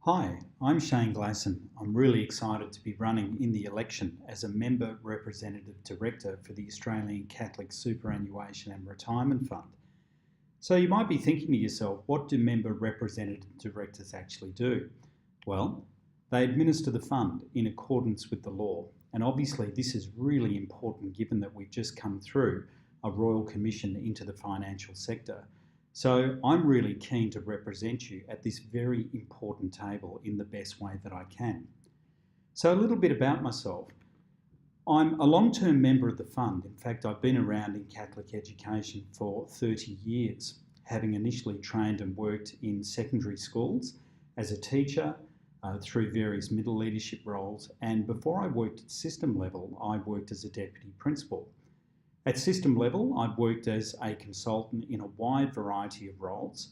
Hi, I'm Shane Glasson. I'm really excited to be running in the election as a Member Representative Director for the Australian Catholic Superannuation and Retirement Fund. So you might be thinking to yourself, what do Member Representative Directors actually do? Well, they administer the fund in accordance with the law. And obviously this is really important given that we've just come through a Royal Commission into the financial sector. So I'm really keen to represent you at this very important table in the best way that I can. So a little bit about myself. I'm a long-term member of the fund. In fact, I've been around in Catholic education for 30 years, having initially trained and worked in secondary schools as a teacher through various middle leadership roles. And before I worked at system level, I worked as a deputy principal. At system level, I've worked as a consultant in a wide variety of roles,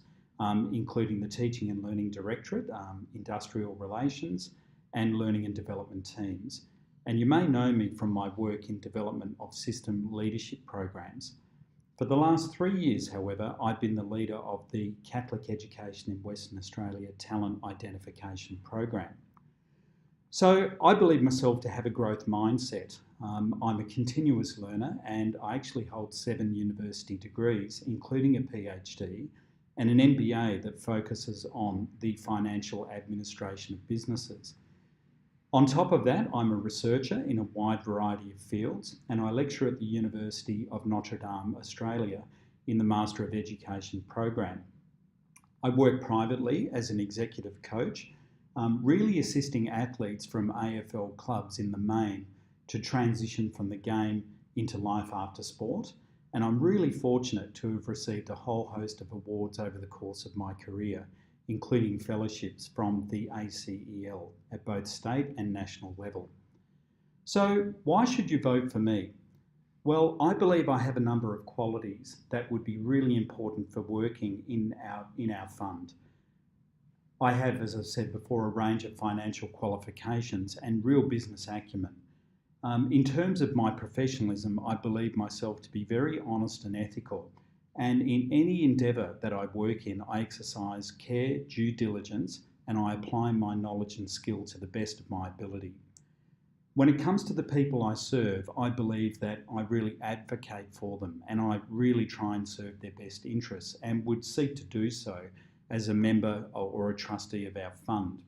including the Teaching and Learning Directorate, Industrial Relations, and Learning and Development teams. And you may know me from my work in development of system leadership programs. For the last 3 years, however, I've been the leader of the Catholic Education in Western Australia Talent Identification Program. So I believe myself to have a growth mindset. I'm a continuous learner and I actually hold 7 university degrees, including a PhD and an MBA that focuses on the financial administration of businesses. On top of that, I'm a researcher in a wide variety of fields and I lecture at the University of Notre Dame, Australia in the Master of Education program. I work privately as an executive coach, really assisting athletes from AFL clubs in the main to transition from the game into life after sport. And I'm really fortunate to have received a whole host of awards over the course of my career, including fellowships from the ACEL at both state and national level. So why should you vote for me? Well, I believe I have a number of qualities that would be really important for working in our fund. I have, as I said before, a range of financial qualifications and real business acumen. In terms of my professionalism, I believe myself to be very honest and ethical. And in any endeavour that I work in, I exercise care, due diligence, and I apply my knowledge and skill to the best of my ability. When it comes to the people I serve, I believe that I really advocate for them and I really try and serve their best interests and would seek to do so as a member or a trustee of our fund.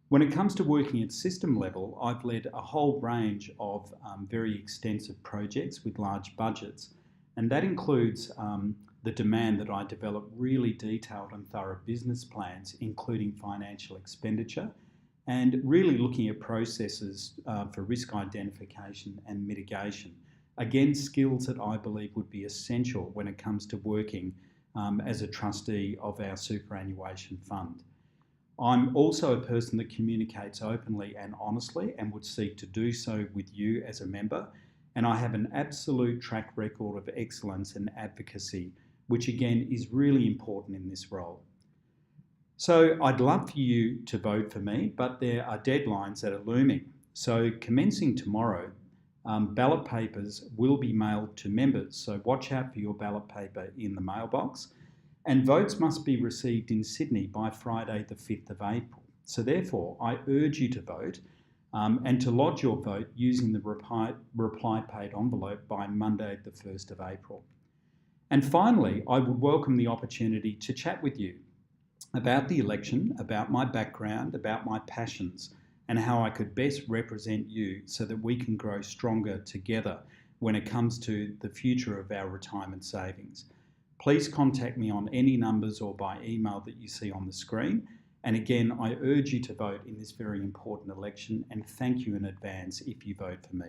When it comes to working at system level, I've led a whole range of very extensive projects with large budgets, and that includes the demand that I develop really detailed and thorough business plans, including financial expenditure, and really looking at processes for risk identification and mitigation. Again, skills that I believe would be essential when it comes to working as a trustee of our superannuation fund. I'm also a person that communicates openly and honestly and would seek to do so with you as a member. And I have an absolute track record of excellence and advocacy, which again is really important in this role. So I'd love for you to vote for me, but there are deadlines that are looming. So commencing tomorrow, ballot papers will be mailed to members. So watch out for your ballot paper in the mailbox. And votes must be received in Sydney by Friday the 5th of April. So therefore, I urge you to vote and to lodge your vote using the reply paid envelope by Monday the 1st of April. And finally, I would welcome the opportunity to chat with you about the election, about my background, about my passions, and how I could best represent you so that we can grow stronger together when it comes to the future of our retirement savings. Please contact me on any numbers or by email that you see on the screen. And again, I urge you to vote in this very important election and thank you in advance if you vote for me.